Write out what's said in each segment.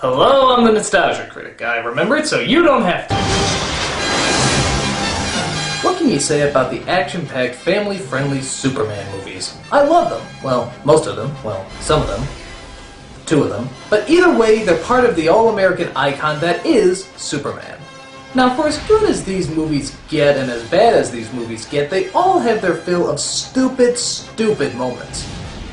Hello, I'm the Nostalgia Critic. I remember it so you don't have to. What can you say about the action-packed, family-friendly Superman movies? I love them. Well, most of them. Well, some of them. Two of them. But either way, they're part of the all-American icon that is Superman. Now, for as good as these movies get and as bad as these movies get, they all have their fill of stupid moments.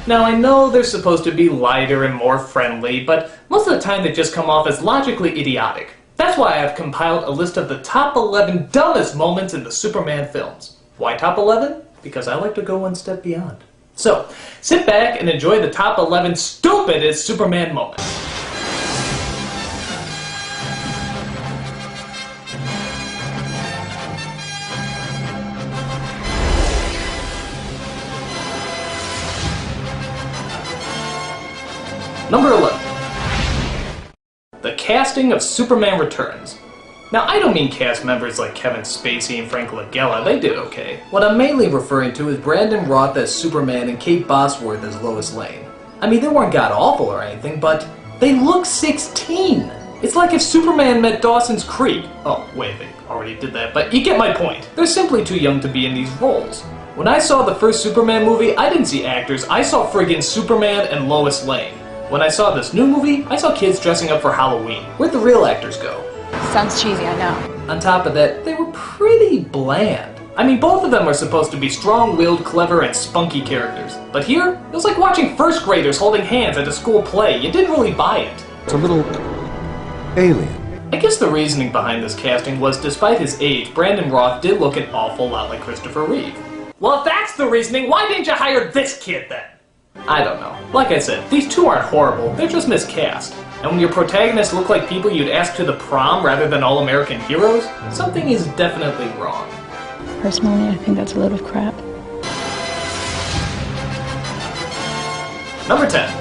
Now, I know they're supposed to be lighter and more friendly, but most of the time they just come off as logically idiotic. That's why I've compiled a list of the top 11 dumbest moments in the Superman films. Why top 11? Because I like to go one step beyond. So, sit back and enjoy the top 11 stupidest Superman moments. Number 11. The casting of Superman Returns. Now, I don't mean cast members like Kevin Spacey and Frank Langella, they did okay. What I'm mainly referring to is Brandon Routh as Superman and Kate Bosworth as Lois Lane. I mean, they weren't god-awful or anything, but they look 16! It's like if Superman met Dawson's Creek. Oh, wait, they already did that, but you get my point. They're simply too young to be in these roles. When I saw the first Superman movie, I didn't see actors, I saw friggin' Superman and Lois Lane. When I saw this new movie, I saw kids dressing up for Halloween. Where'd the real actors go? Sounds cheesy, I know. On top of that, they were pretty bland. I mean, both of them are supposed to be strong-willed, clever, and spunky characters. But here, it was like watching first graders holding hands at a school play. You didn't really buy it. It's a little alien. I guess the reasoning behind this casting was, despite his age, Brandon Routh did look an awful lot like Christopher Reeve. Well, if that's the reasoning, why didn't you hire this kid then? I don't know. Like I said, these two aren't horrible, they're just miscast. And when your protagonists look like people you'd ask to the prom rather than all-American heroes, something is definitely wrong. Personally, I think that's a load of crap. Number 10.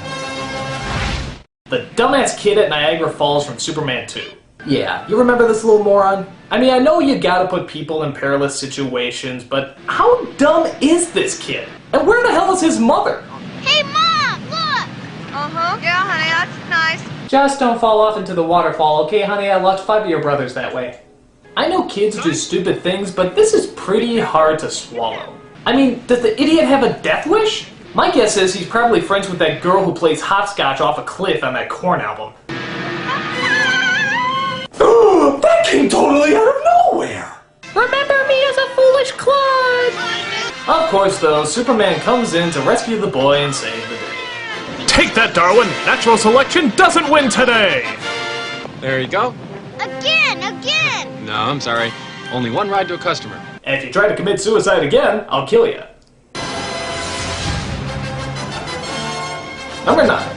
The dumbass kid at Niagara Falls from Superman 2. Yeah, you remember this little moron? I mean, I know you gotta put people in perilous situations, but how dumb is this kid? And where the hell is his mother? Hey, Mom, look! Uh-huh. Yeah, honey, that's nice. Just don't fall off into the waterfall, okay, honey? I lost 5 of your brothers that way. I know kids do stupid things, but this is pretty hard to swallow. I mean, does the idiot have a death wish? My guess is he's probably friends with that girl who plays hopscotch off a cliff on that Korn album. That came totally out of nowhere! Remember me as a foolish clod! Of course, though, Superman comes in to rescue the boy and save the day. Take that, Darwin! Natural selection doesn't win today! There you go. Again! No, I'm sorry. Only one ride to a customer. And if you try to commit suicide again, I'll kill you. Number 9.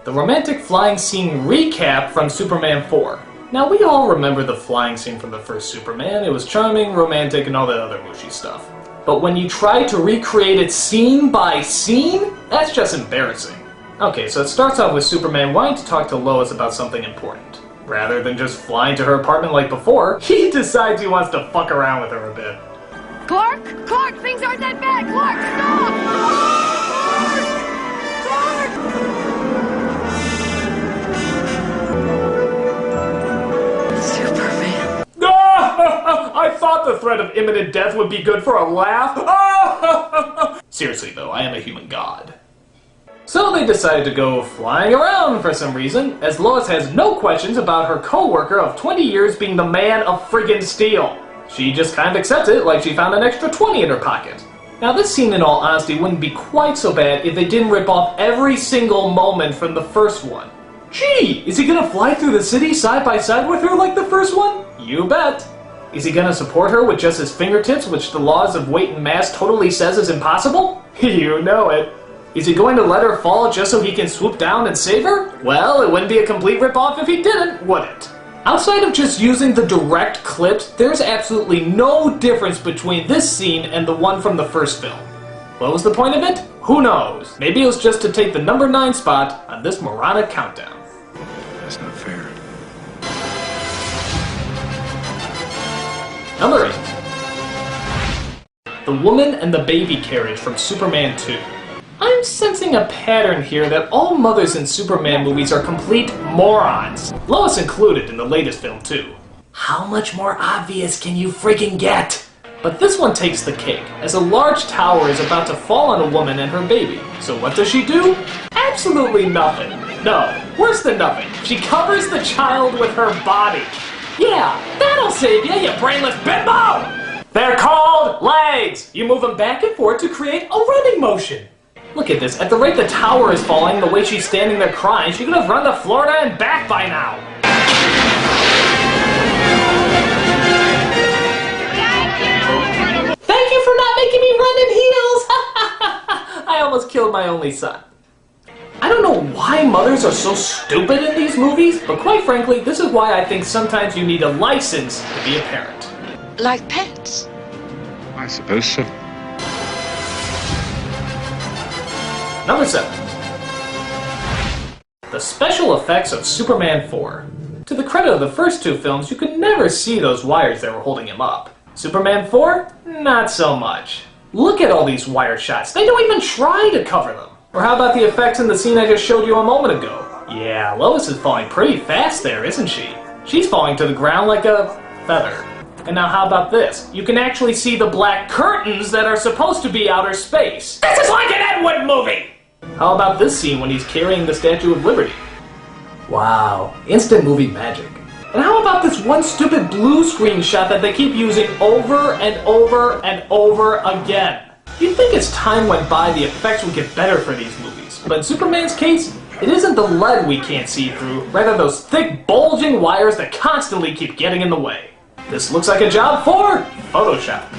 The romantic flying scene recap from Superman 4. Now, we all remember the flying scene from the first Superman. It was charming, romantic, and all that other mushy stuff. But when you try to recreate it scene by scene, that's just embarrassing. Okay, so it starts off with Superman wanting to talk to Lois about something important. Rather than just flying to her apartment like before, he decides he wants to fuck around with her a bit. Clark, things aren't that bad! Clark, stop! I thought the threat of imminent death would be good for a laugh. Seriously though, I am a human god. So they decided to go flying around for some reason, as Lois has no questions about her co-worker of 20 years being the man of friggin' steel. She just kind of accepts it like she found an extra 20 in her pocket. Now this scene, in all honesty, wouldn't be quite so bad if they didn't rip off every single moment from the first one. Gee, is he gonna fly through the city side by side with her like the first one? You bet. Is he gonna support her with just his fingertips, which the laws of weight and mass totally says is impossible? You know it. Is he going to let her fall just so he can swoop down and save her? Well, it wouldn't be a complete ripoff if he didn't, would it? Outside of just using the direct clips, there's absolutely no difference between this scene and the one from the first film. What was the point of it? Who knows? Maybe it was just to take the number 9 spot on this moronic countdown. That's not fair. Number 8. The Woman and the Baby Carriage from Superman 2. I'm sensing a pattern here that all mothers in Superman movies are complete morons. Lois included in the latest film too. How much more obvious can you freaking get? But this one takes the cake, as a large tower is about to fall on a woman and her baby. So what does she do? Absolutely nothing. No, worse than nothing. She covers the child with her body. Yeah, that'll save you brainless bimbo! They're called legs! You move them back and forth to create a running motion. Look at this, at the rate the tower is falling, the way she's standing there crying, she could have run to Florida and back by now. Thank you for not making me run in heels! I almost killed my only son. I don't know why mothers are so stupid in these movies, but quite frankly, this is why I think sometimes you need a license to be a parent. Like pets? I suppose so. Number 7. The special effects of Superman 4. To the credit of the first two films, you could never see those wires that were holding him up. Superman 4? Not so much. Look at all these wire shots. They don't even try to cover them. Or how about the effects in the scene I just showed you a moment ago? Yeah, Lois is falling pretty fast there, isn't she? She's falling to the ground like a feather. And now how about this? You can actually see the black curtains that are supposed to be outer space. This is like an Ed Wood movie! How about this scene when he's carrying the Statue of Liberty? Wow, instant movie magic. And how about this one stupid blue screen shot that they keep using over and over and over again? You'd think as time went by the effects would get better for these movies, but in Superman's case, it isn't the lead we can't see through, rather those thick, bulging wires that constantly keep getting in the way. This looks like a job for Photoshop.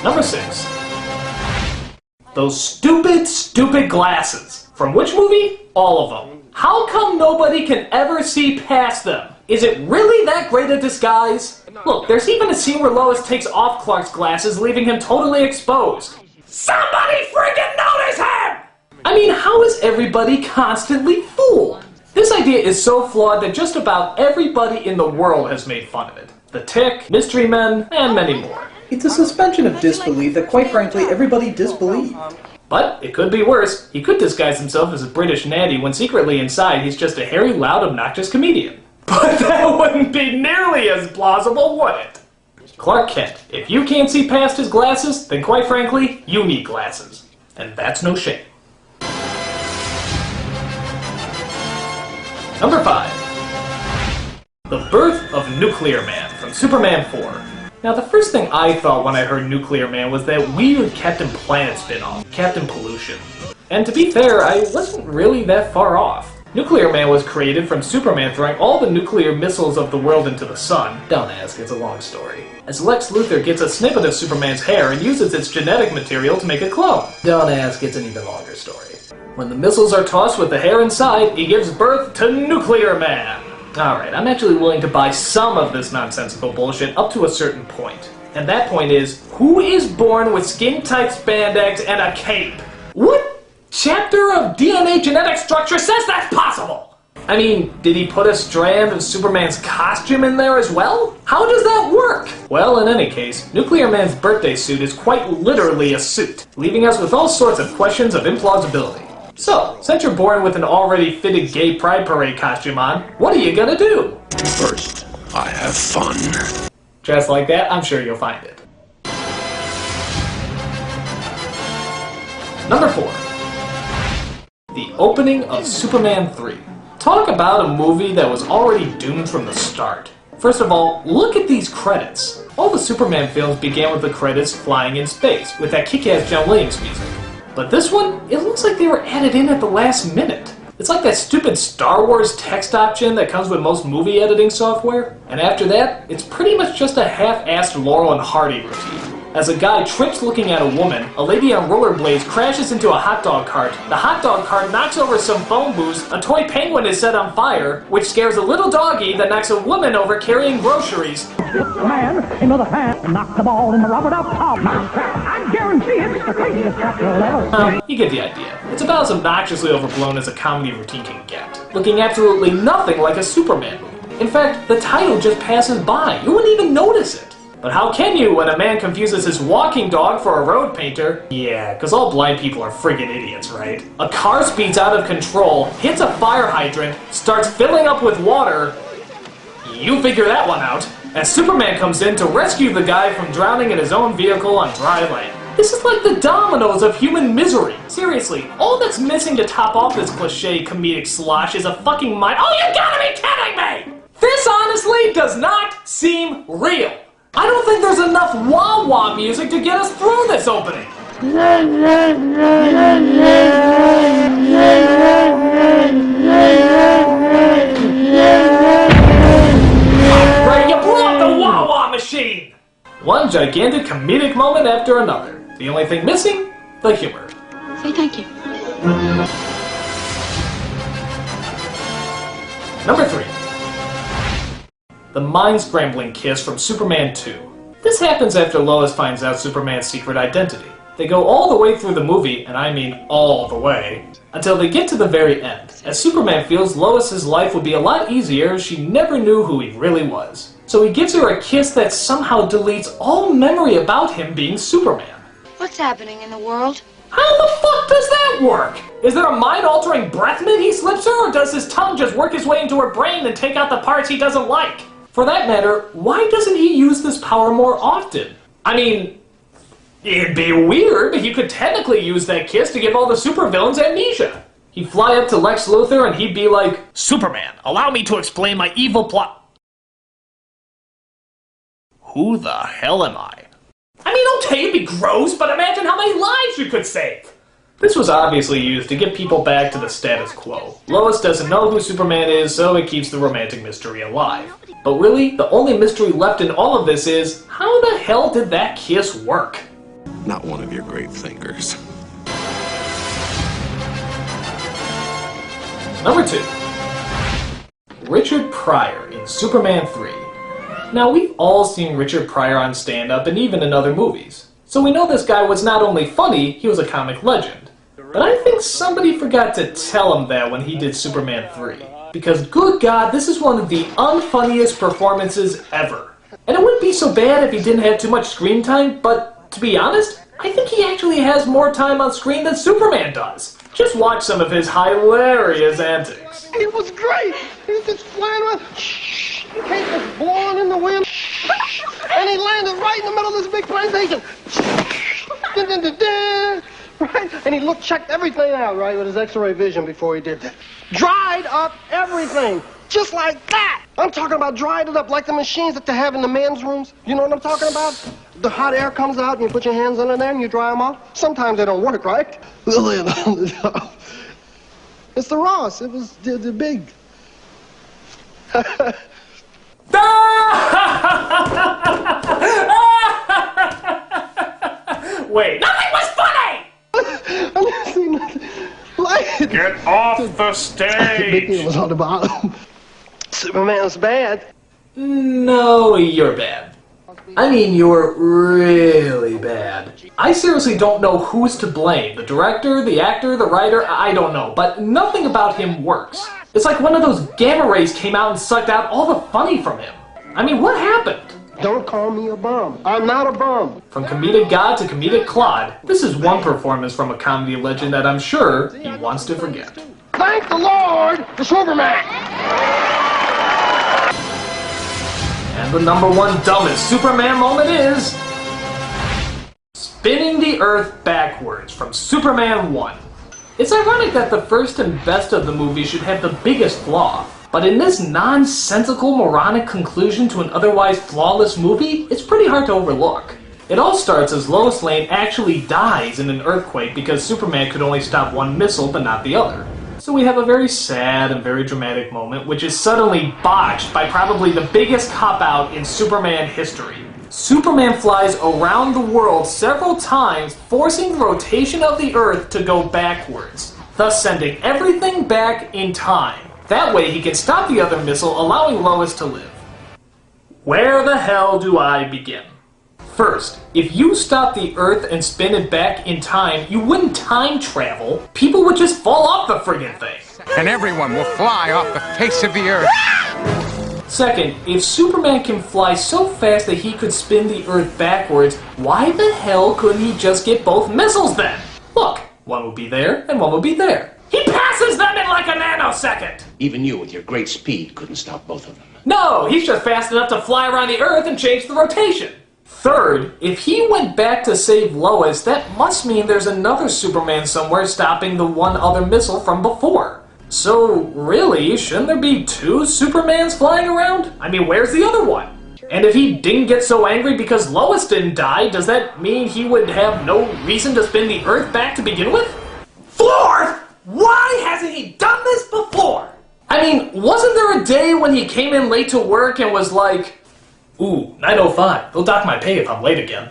Number 6. Those stupid glasses. From which movie? All of them. How come nobody can ever see past them? Is it really that great a disguise? Look, there's even a scene where Lois takes off Clark's glasses, leaving him totally exposed. Somebody freaking notice him! I mean, how is everybody constantly fooled? This idea is so flawed that just about everybody in the world has made fun of it. The Tick, Mystery Men, and many more. It's a suspension of disbelief that, quite frankly, everybody disbelieved. But it could be worse. He could disguise himself as a British natty when secretly inside he's just a hairy, loud, obnoxious comedian. But that wouldn't be nearly as plausible, would it? Clark Kent, if you can't see past his glasses, then quite frankly, you need glasses. And that's no shame. Number 5. The Birth of Nuclear Man from Superman 4. Now, the first thing I thought when I heard Nuclear Man was that weird Captain Planet spin-off, Captain Pollution. And to be fair, I wasn't really that far off. Nuclear Man was created from Superman throwing all the nuclear missiles of the world into the sun. Don't ask, it's a long story. As Lex Luthor gets a snippet of Superman's hair and uses its genetic material to make a clone. Don't ask, it's an even longer story. When the missiles are tossed with the hair inside, he gives birth to Nuclear Man. Alright, I'm actually willing to buy some of this nonsensical bullshit up to a certain point. And that point is, who is born with skin-tight spandex and a cape? What chapter of DNA genetic structure says that's possible? I mean, did he put a strand of Superman's costume in there as well? How does that work? Well, in any case, Nuclear Man's birthday suit is quite literally a suit, leaving us with all sorts of questions of implausibility. So, since you're born with an already fitted gay pride parade costume on, what are you gonna do? First, I have fun. Just like that, I'm sure you'll find it. Number 4. The opening of Superman 3. Talk about a movie that was already doomed from the start. First of all, look at these credits. All the Superman films began with the credits flying in space, with that kick-ass John Williams music. But this one, it looks like they were added in at the last minute. It's like that stupid Star Wars text option that comes with most movie editing software. And after that, it's pretty much just a half-assed Laurel and Hardy routine. As a guy trips looking at a woman, a lady on rollerblades crashes into a hot dog cart. The hot dog cart knocks over some phone booths, a toy penguin is set on fire, which scares a little doggy that knocks a woman over carrying groceries. The man into the fan and knocked the ball in the rubber duck top. I guarantee it's the craziest chapter ever. You get the idea. It's about as obnoxiously overblown as a comedy routine can get, looking absolutely nothing like a Superman movie. In fact, the title just passes by. You wouldn't even notice it. But how can you when a man confuses his walking dog for a road painter? Yeah, because all blind people are friggin' idiots, right? A car speeds out of control, hits a fire hydrant, starts filling up with water. You figure that one out. As Superman comes in to rescue the guy from drowning in his own vehicle on dry land. This is like the dominoes of human misery. Seriously, all that's missing to top off this cliche comedic slosh is a fucking mind— Oh, you gotta be kidding me! This honestly does not seem real. I don't think there's enough wah-wah music to get us through this opening. Right, you blew up the wah-wah machine! One gigantic comedic moment after another. The only thing missing? The humor. Say thank you. Number 3. The mind-scrambling kiss from Superman 2. This happens after Lois finds out Superman's secret identity. They go all the way through the movie, and I mean all the way, until they get to the very end, as Superman feels Lois's life would be a lot easier if she never knew who he really was. So he gives her a kiss that somehow deletes all memory about him being Superman. What's happening in the world? How the fuck does that work? Is there a mind-altering breath mint he slips her, or does his tongue just work his way into her brain and take out the parts he doesn't like? For that matter, why doesn't he use this power more often? I mean, it'd be weird, but he could technically use that kiss to give all the supervillains amnesia. He'd fly up to Lex Luthor and he'd be like, Superman, allow me to explain my evil plot. Who the hell am I? I mean, okay, it'd be gross, but imagine how many lives you could save. This was obviously used to get people back to the status quo. Lois doesn't know who Superman is, so it keeps the romantic mystery alive. But really, the only mystery left in all of this is, how the hell did that kiss work? Not one of your great thinkers. Number 2. Richard Pryor in Superman 3. Now, we've all seen Richard Pryor on stand-up and even in other movies. So we know this guy was not only funny, he was a comic legend. But I think somebody forgot to tell him that when he did Superman 3. Because, good God, this is one of the unfunniest performances ever. And it wouldn't be so bad if he didn't have too much screen time, but to be honest, I think he actually has more time on screen than Superman does. Just watch some of his hilarious antics. It was great! He was just flying around. Cape was blowing in the wind. And he landed right in the middle of this big plantation. Dun, dun, dun, dun. Right? And he checked everything out, right, with his X-ray vision before he did that. Dried up everything. Just like that. I'm talking about dried it up like the machines that they have in the men's rooms. You know what I'm talking about? The hot air comes out and you put your hands under there and you dry them off. Sometimes they don't work, right? It's the Ross. It was the big. Wait, nothing was funny! I never seen nothing like it. Get off the Big stage! deal was on the bottom. Superman's bad. No, you're bad. I mean, you're really bad. I seriously don't know who's to blame. The director, the actor, the writer, I don't know. But nothing about him works. It's like one of those gamma rays came out and sucked out all the funny from him. I mean, what happened? Don't call me a bum. I'm not a bum. From comedic god to comedic clod, this is one performance from a comedy legend that I'm sure he wants to forget. Thank the Lord for Superman. And the number one dumbest Superman moment is spinning the Earth backwards from Superman 1. It's ironic that the first and best of the movies should have the biggest flaw, but in this nonsensical, moronic conclusion to an otherwise flawless movie, it's pretty hard to overlook. It all starts as Lois Lane actually dies in an earthquake because Superman could only stop one missile but not the other. So we have a very sad and very dramatic moment, which is suddenly botched by probably the biggest cop-out in Superman history. Superman flies around the world several times, forcing the rotation of the Earth to go backwards, thus sending everything back in time. That way he can stop the other missile, allowing Lois to live. Where the hell do I begin? First, if you stop the Earth and spin it back in time, you wouldn't time travel. People would just fall off the friggin' thing. And everyone will fly off the face of the Earth. Second, if Superman can fly so fast that he could spin the Earth backwards, why the hell couldn't he just get both missiles then? Look, one would be there and one would be there. He passes them in like a nanosecond! Even you, with your great speed, couldn't stop both of them. No, he's just fast enough to fly around the Earth and change the rotation. Third, if he went back to save Lois, that must mean there's another Superman somewhere stopping the one other missile from before. So, really, shouldn't there be two Supermans flying around? I mean, where's the other one? And if he didn't get so angry because Lois didn't die, does that mean he would have no reason to spin the Earth back to begin with? Fourth, why hasn't he done this before? I mean, wasn't there a day when he came in late to work and was like, ooh, 9:05, they'll dock my pay if I'm late again.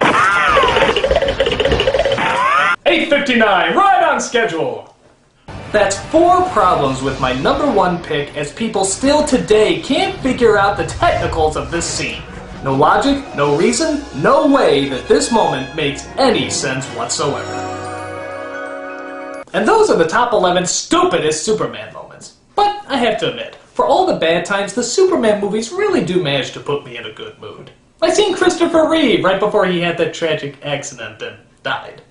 8:59, right on schedule. That's 4 problems with my #1 pick, as people still today can't figure out the technicals of this scene. No logic, no reason, no way that this moment makes any sense whatsoever. And those are the top 11 stupidest Superman moments. But I have to admit, for all the bad times, the Superman movies really do manage to put me in a good mood. Like seeing Christopher Reeve right before he had that tragic accident and died.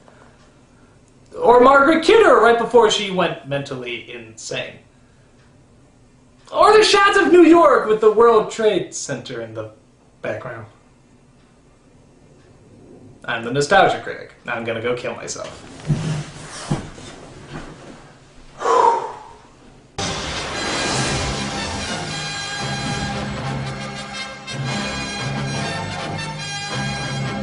Or Margaret Kidder right before she went mentally insane. Or the shots of New York with the World Trade Center in the background. I'm the Nostalgia Critic. Now I'm gonna go kill myself.